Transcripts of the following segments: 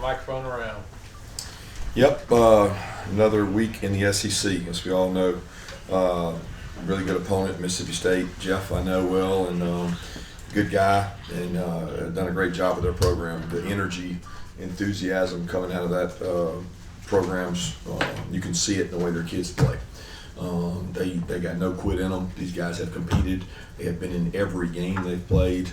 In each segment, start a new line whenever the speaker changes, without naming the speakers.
microphone around.
Yep, another week in the SEC, as we all know. Really good opponent, Mississippi State. Jeff, I know well, and good guy, and done a great job with their program. The energy, enthusiasm coming out of that programs, you can see it in the way their kids play. They got no quit in them. These guys have competed. They have been in every game they've played.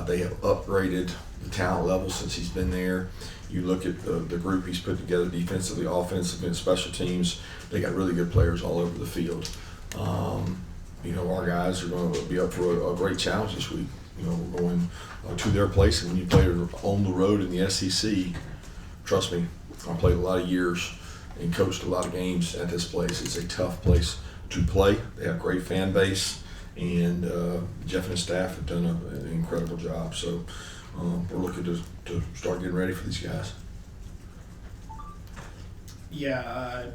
They have upgraded the talent level since he's been there. You look at the group he's put together defensively, offensively, and special teams. They got really good players all over the field. Our guys are going to be up for a great challenge this week. We're going to their place, and when you play on the road in the SEC, trust me, I played a lot of years and coached a lot of games at this place. It's a tough place to play. They have a great fan base, and Jeff and his staff have done an incredible job. So we're looking to start getting ready for these guys.
Yeah,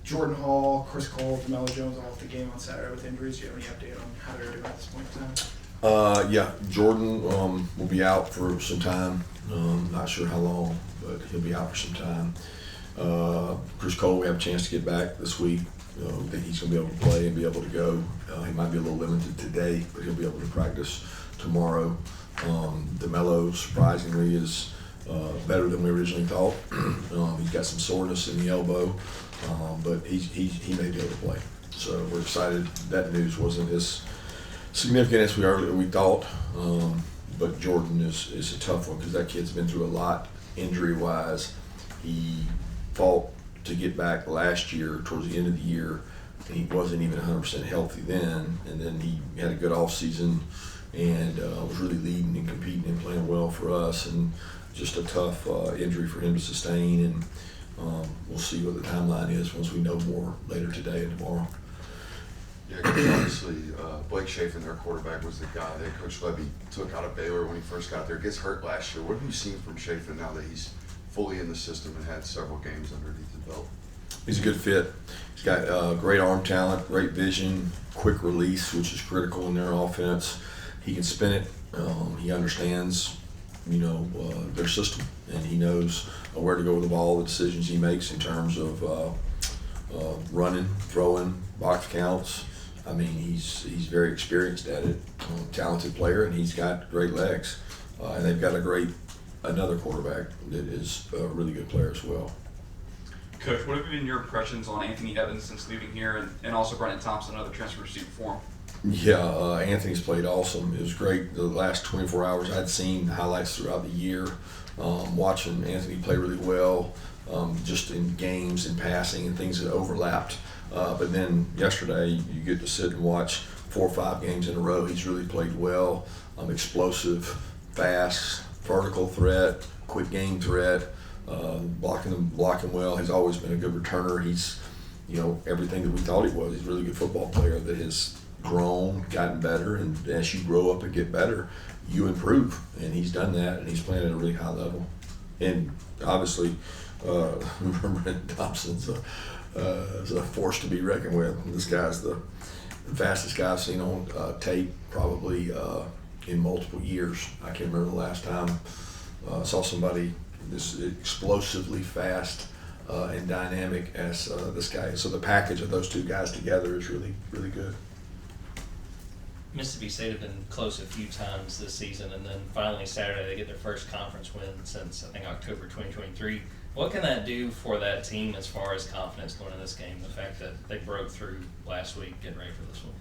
Jordan Hall, Chris Cole, DeMello Jones all off the game on Saturday with injuries. Do you have any update on how they're doing at this point in time?
Yeah, Jordan will be out for some time. Not sure how long, but he'll be out for some time. Chris Cole, we have a chance to get back this week. I think he's going to be able to play and be able to go. He might be a little limited today, but he'll be able to practice tomorrow. DeMello, surprisingly, is better than we originally thought. He's got some soreness in the elbow, but he may be able to play. So we're excited. That news wasn't as significant as we thought, but Jordan is a tough one because that kid's been through a lot injury-wise. He fought to get back last year towards the end of the year, and he wasn't even 100% healthy then, and then he had a good off season and was really leading and competing and playing well for us, and just a tough injury for him to sustain, and we'll see what the timeline is once we know more later today and tomorrow.
Yeah, obviously Blake Chafin, their quarterback, was the guy that Coach Levy took out of Baylor when he first got there. Gets hurt last year. What have you seen from Chafin now that he's fully in the system and had several games underneath the belt?
He's a good fit. He's got great arm talent, great vision, quick release, which is critical in their offense. He can spin it. He understands, their system, and he knows where to go with the ball, the decisions he makes in terms of running, throwing, box counts. I mean, he's very experienced at it. Talented player, and he's got great legs. And they've got another quarterback that is a really good player as well.
Coach, what have been your impressions on Anthony Evans since leaving here, and also Brennan Thompson, another transfer receiver for him?
Yeah, Anthony's played awesome. It was great. The last 24 hours, I'd seen highlights throughout the year, watching Anthony play really well, just in games and passing and things that overlapped. But then yesterday, you get to sit and watch 4 or 5 games in a row. He's really played well, explosive, fast, vertical threat, quick game threat, blocking well. He's always been a good returner. He's, everything that we thought he was. He's a really good football player that has grown, gotten better, and as you grow up and get better, you improve. And he's done that, and he's playing at a really high level. And obviously, Brennan Thompson's a force to be reckoned with. This guy's the fastest guy I've seen on tape probably in multiple years. I can't remember the last time I saw somebody this explosively fast and dynamic as this guy. So the package of those two guys together is really, really good.
Mississippi State have been close a few times this season, and then finally Saturday they get their first conference win since, I think, October 2023. What can that do for that team as far as confidence going in this game, the fact that they broke through last week, getting ready for this one?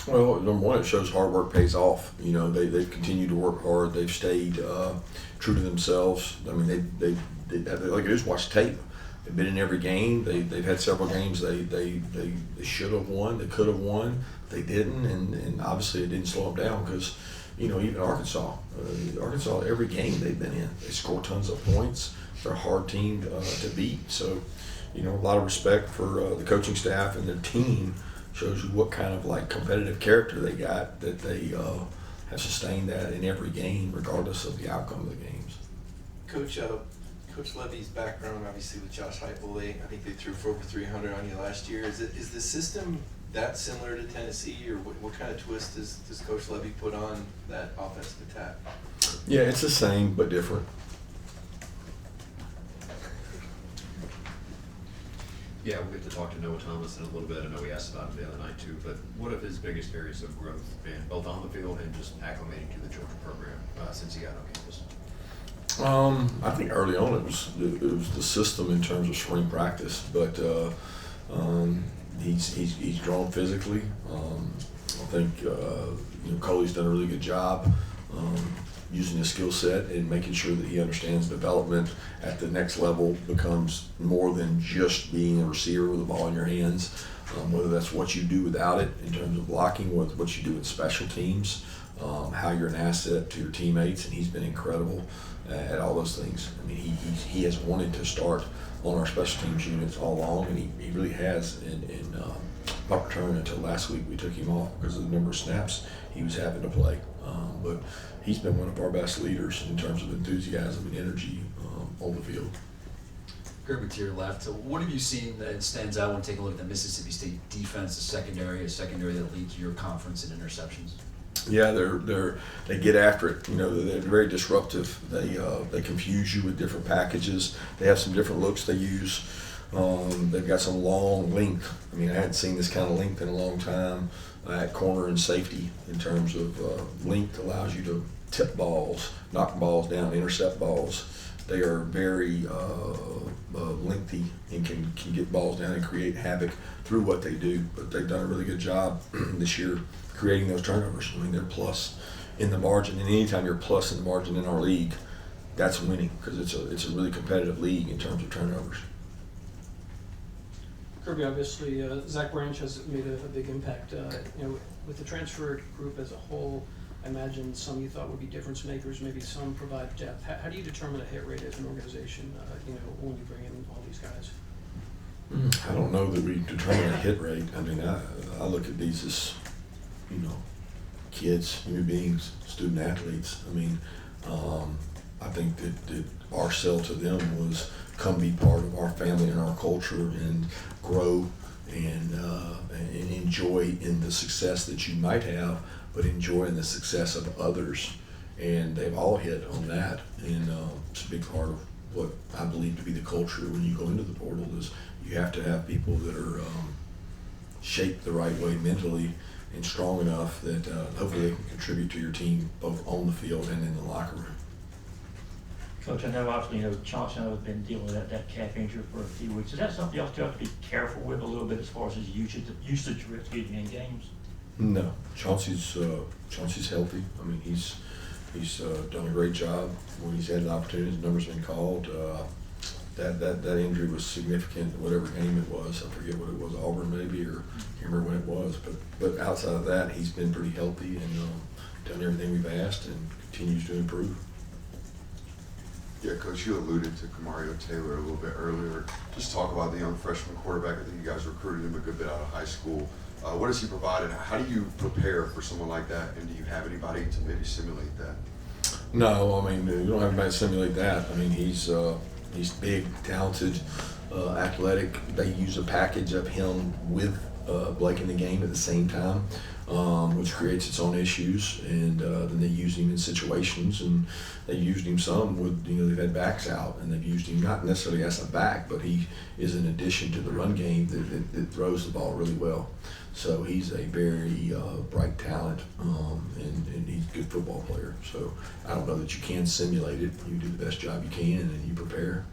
Well, number one, it shows hard work pays off. They've continued to work hard. They've stayed true to themselves. I mean, they like I just watched tape. They've been in every game. They've had several games they should have won. They could have won. They didn't, and obviously it didn't slow them down because, even Arkansas, every game they've been in, they score tons of points. They're a hard team to beat. So, a lot of respect for the coaching staff and their team. Shows you what kind of competitive character they got, that they have sustained that in every game, regardless of the outcome of the games.
Coach Levy's background, obviously with Josh Heupel, I think they threw for over 300 on you last year. Is the system that similar to Tennessee, or what kind of twist does Coach Levy put on that offensive attack?
Yeah, it's the same but different.
Yeah, we'll get to talk to Noah Thomas in a little bit. I know we asked about him the other night too, but what have his biggest areas of growth been, both on the field and just acclimating to the Georgia program since he got on campus?
I think early on it was the system in terms of spring practice, but he's grown physically. I think Coley's done a really good job using his skill set and making sure that he understands development at the next level becomes more than just being a receiver with the ball in your hands. Whether that's what you do without it in terms of blocking, what you do in special teams, how you're an asset to your teammates, and he's been incredible at all those things. I mean, he has wanted to start on our special teams units all along, and he really has. In punt return until last week, we took him off because of the number of snaps he was having to play. But he's been one of our best leaders in terms of enthusiasm and energy on the field.
Kirby, to your left, what have you seen that stands out when taking a look at the Mississippi State defense, a secondary that leads your conference in interceptions?
Yeah, they get after it. They're very disruptive. They confuse you with different packages. They have some different looks they use. They've got some long length. I mean, I hadn't seen this kind of length in a long time at corner and safety in terms of length allows you to tip balls, knock balls down, intercept balls. They are very lengthy and can get balls down and create havoc through what they do. But they've done a really good job this year creating those turnovers. I mean, they're plus in the margin, and anytime you're plus in the margin in our league, that's winning because it's a really competitive league in terms of turnovers.
Kirby, obviously, Zach Branch has made a big impact. With the transfer group as a whole, I imagine some you thought would be difference makers, maybe some provide depth. How do you determine a hit rate as an organization, when you bring in all these guys?
I don't know that we determine a hit rate. I mean, I look at these as, kids, human beings, student athletes. I mean, I think that our sell to them was come be part of our family and our culture and grow and enjoy in the success that you might have, but enjoy in the success of others. And they've all hit on that. And it's a big part of what I believe to be the culture when you go into the portal is you have to have people that are shaped the right way mentally and strong enough that hopefully they can contribute to your team both on the field and in the locker room.
Coach, I know obviously, Chauncey has been dealing with that calf injury for a few weeks. Is that something y'all still have to be careful with a little bit as far as his usage in games?
No, Chauncey's healthy. I mean, he's done a great job when he's had the opportunity. His number's been called. That injury was significant, whatever game it was. I forget what it was, Auburn maybe, or I can't remember when it was. But outside of that, he's been pretty healthy and done everything we've asked and continues to improve.
Yeah, Coach, you alluded to Kamario Taylor a little bit earlier. Just talk about the young freshman quarterback. I think you guys recruited him a good bit out of high school. What does he provide, and how do you prepare for someone like that, and do you have anybody to maybe simulate that?
No, I mean, you don't have anybody to simulate that. I mean, he's big, talented, athletic. They use a package of him with Blake in the game at the same time, which creates its own issues. And then they use him in situations, and they used him some with, they've had backs out, and they've used him not necessarily as a back, but he is an addition to the run game that throws the ball really well. So he's a very bright talent, and he's a good football player. So I don't know that you can simulate it. You do the best job you can, and you prepare.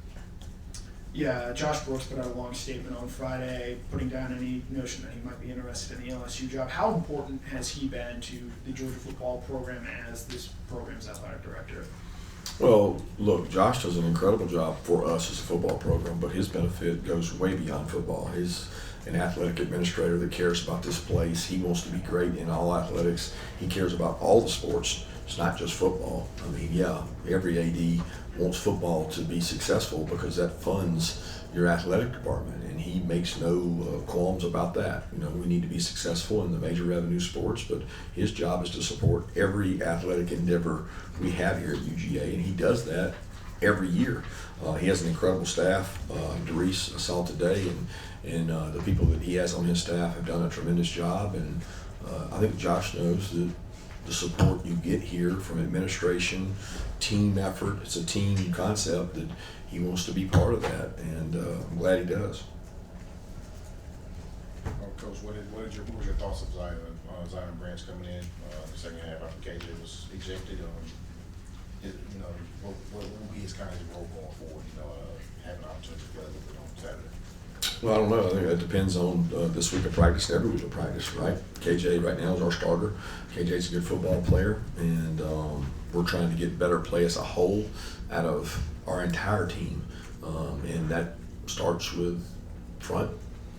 Yeah, Josh Brooks put out a long statement on Friday, putting down any notion that he might be interested in the LSU job. How important has he been to the Georgia football program as this program's athletic director?
Well, look, Josh does an incredible job for us as a football program, but his benefit goes way beyond football. He's an athletic administrator that cares about this place. He wants to be great in all athletics. He cares about all the sports. It's not just football. I mean, yeah, every AD wants football to be successful because that funds your athletic department, and he makes no qualms about that. We need to be successful in the major revenue sports, but his job is to support every athletic endeavor we have here at UGA, and he does that every year. He has an incredible staff. Darice saw today, and the people that he has on his staff have done a tremendous job, and I think Josh knows that the support you get here from administration, team effort, it's a team concept that he wants to be part of that, and I'm glad he does.
Coach, what was your thoughts of Zion Branch coming in the second half after KJ was ejected? What will be his kind of his role going forward? Having an opportunity to play a little bit on Saturday.
Well, I don't know. I think it depends on this week of practice and every week of practice, right? KJ right now is our starter. KJ's a good football player, and we're trying to get better play as a whole out of our entire team. And that starts with front,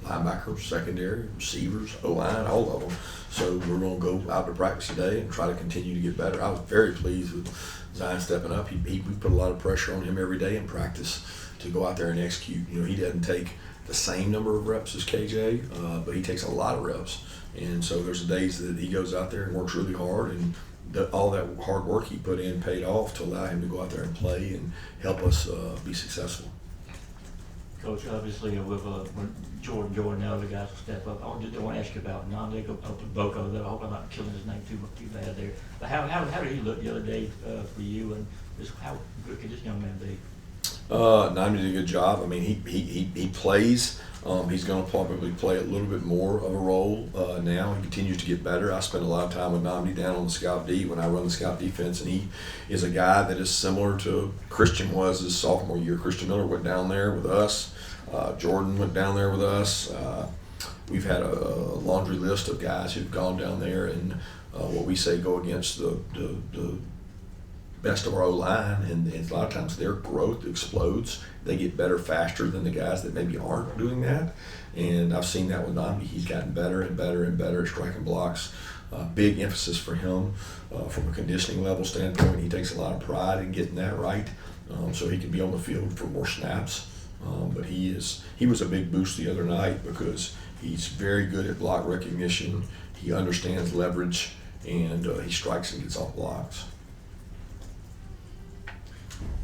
linebackers, secondary, receivers, O-line, all of them. So we're going to go out to practice today and try to continue to get better. I was very pleased with Zion stepping up. We put a lot of pressure on him every day in practice to go out there and execute. He doesn't take the same number of reps as KJ, but he takes a lot of reps. And so there's days that he goes out there and works really hard, and all that hard work he put in paid off to allow him to go out there and play and help us be successful.
Coach, obviously with when Jordan and the other guys will step up, I want to ask you about Boko. I hope I'm not killing his name too bad there. But how did he look the other day for you, and just how good could this young man be?
Nami did a good job. I mean, he plays. He's going to probably play a little bit more of a role now. He continues to get better. I spend a lot of time with Nami down on the scout D when I run the scout defense, and he is a guy that is similar to Christian was his sophomore year. Christian Miller went down there with us. Jordan went down there with us. We've had a laundry list of guys who've gone down there and what we say go against the best of our O-line, and a lot of times their growth explodes. They get better faster than the guys that maybe aren't doing that, and I've seen that with Namdi. He's gotten better and better and better at striking blocks. Big emphasis for him from a conditioning level standpoint. He takes a lot of pride in getting that right, so he can be on the field for more snaps. But he was a big boost the other night because he's very good at block recognition. He understands leverage, and he strikes and gets off blocks.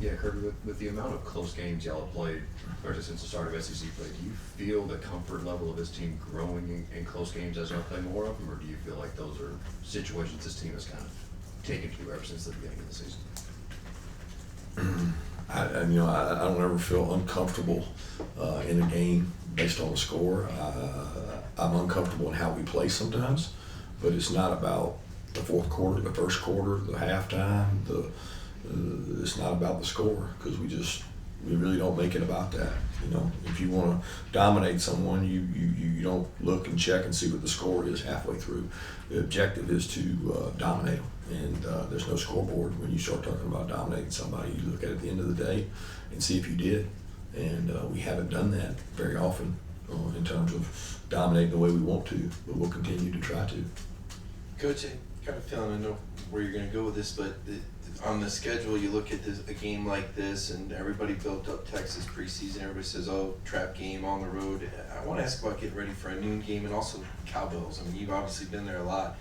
Yeah, Kirby, with the amount of close games y'all have played, or since the start of SEC play, do you feel the comfort level of this team growing in close games as y'all play more of them, or do you feel like those are situations this team has kind of taken to ever since the beginning of the season?
I don't ever feel uncomfortable in a game based on the score. I'm uncomfortable in how we play sometimes, but it's not about the fourth quarter, the first quarter, the halftime, it's not about the score, because we really don't make it about that. If you want to dominate someone, you don't look and check and see what the score is halfway through. The objective is to dominate them, and there's no scoreboard when you start talking about dominating somebody. You look at it at the end of the day and see if you did, and we haven't done that very often in terms of dominating the way we want to, but we'll continue to try to.
Coach, I kind of feeling I know where you're going to go with this, but on the schedule, you look at a game like this, and everybody built up Texas preseason. Everybody says, "Oh, trap game on the road." I want to ask about getting ready for a noon game and also cowbells. I mean, you've obviously been there a lot.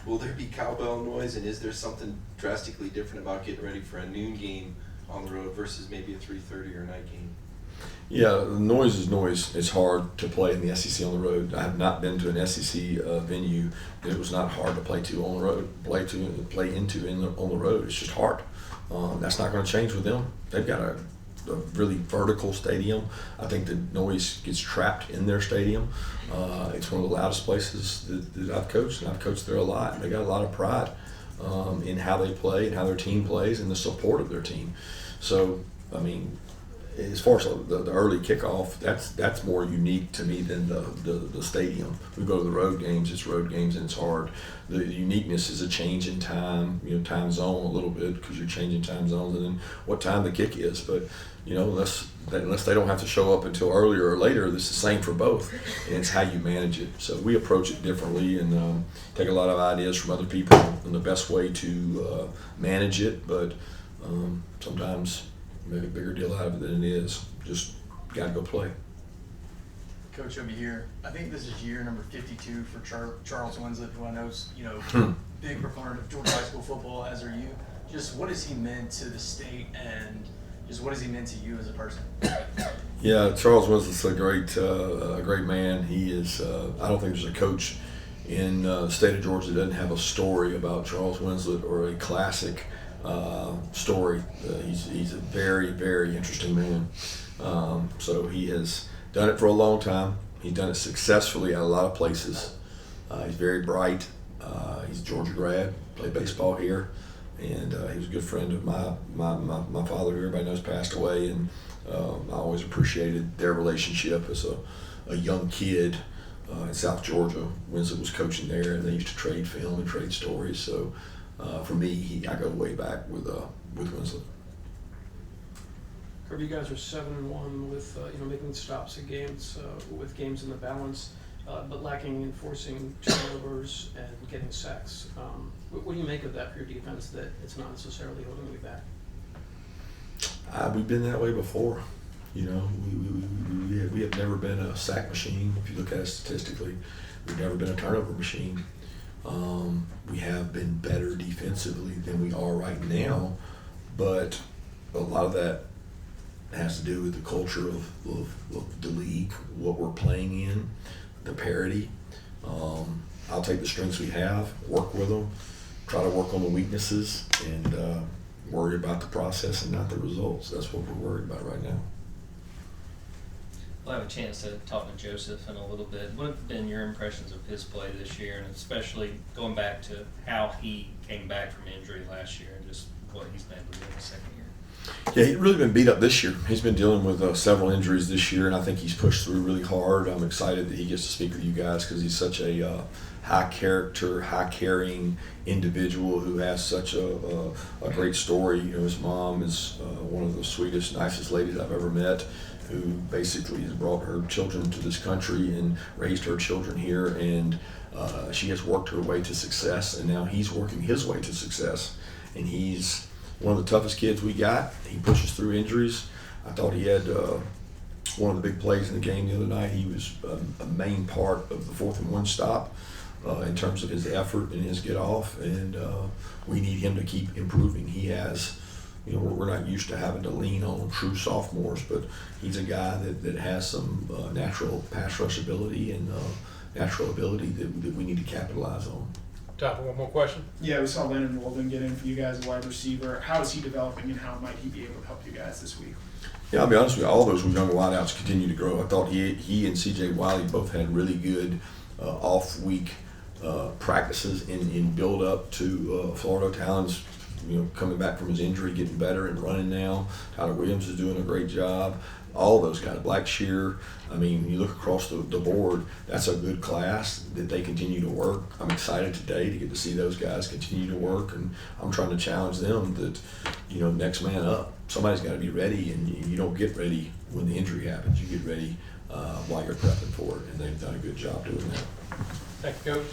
Will there be cowbell noise, and is there something drastically different about getting ready for a noon game on the road versus maybe a 3:30 or night game?
Yeah, noise is noise. It's hard to play in the SEC on the road. I have not been to an SEC venue that it was not hard to play to on the road, play into on the road. It's just hard. That's not going to change with them. They've got a really vertical stadium. I think the noise gets trapped in their stadium. It's one of the loudest places that I've coached, and I've coached there a lot. They got a lot of pride in how they play and how their team plays and the support of their team. So, I mean, as far as the early kickoff, that's more unique to me than the stadium. We go to the road games, it's road games, and it's hard. The uniqueness is a change in time, time zone a little bit, because you're changing time zones, and then what time the kick is. But unless they don't have to show up until earlier or later, it's the same for both, and it's how you manage it. So we approach it differently and take a lot of ideas from other people and the best way to manage it. But sometimes make a bigger deal out of it than it is. Just got to go play.
Coach, over here, I think this is year number 52 for Charles Winslet, who I know is, big proponent of Georgia high school football, as are you. Just what has he meant to the state, and just what has he meant to you as a person?
Yeah, Charles Winslet's a great man. He is. I don't think there's a coach in the state of Georgia that doesn't have a story about Charles Winslet or a classic story. He's a very, very interesting man. So he has done it for a long time. He's done it successfully at a lot of places. He's very bright. He's a Georgia grad, played baseball here, and he was a good friend of my father, who everybody knows passed away, and I always appreciated their relationship as a young kid in South Georgia. Winslow was coaching there, and they used to trade film and trade stories. So for me, I go way back with Winslow.
Kirby, you guys are 7-1 with making stops at games with games in the balance, but lacking in forcing turnovers and getting sacks. What do you make of that for your defense, that it's not necessarily holding you back?
We've been that way before. We have never been a sack machine. If you look at it statistically, we've never been a turnover machine. We have been better defensively than we are right now, but a lot of that has to do with the culture of the league, what we're playing in, the parity. I'll take the strengths we have, work with them, try to work on the weaknesses, and worry about the process and not the results. That's what we're worried about right now.
We'll have a chance to talk to Joseph in a little bit. What have been your impressions of his play this year, and especially going back to how he came back from injury last year and just what he's been able to do in the second year?
Yeah, he's really been beat up this year. He's been dealing with several injuries this year, and I think he's pushed through really hard. I'm excited that he gets to speak with you guys because he's such a high character, high carrying individual who has such a great story. His mom is one of the sweetest, nicest ladies I've ever met, who basically has brought her children to this country and raised her children here, and she has worked her way to success, and now he's working his way to success, and he's one of the toughest kids we got. He pushes through injuries. I thought he had one of the big plays in the game the other night. He was a main part of the 4th and 1 stop in terms of his effort and his get off, and we need him to keep improving. He has, we're not used to having to lean on true sophomores, but he's a guy that has some natural pass rush ability and natural ability that we need to capitalize on.
Time for one more question.
Yeah, we saw Lennon Walden get in for you guys, a wide receiver. How is he developing, and how might he be able to help you guys this week?
Yeah, I'll be honest with you, all those young wideouts continue to grow. I thought he and C.J. Wiley both had really good off-week practices in build-up to Florida. Talon's coming back from his injury, getting better and running now. Tyler Williams is doing a great job. All those guys, Blackshear. I mean, you look across the board, that's a good class that they continue to work. I'm excited today to get to see those guys continue to work, and I'm trying to challenge them that, next man up. Somebody's got to be ready, and you don't get ready when the injury happens. You get ready while you're prepping for it, and they've done a good job doing that.
Thank you, Coach.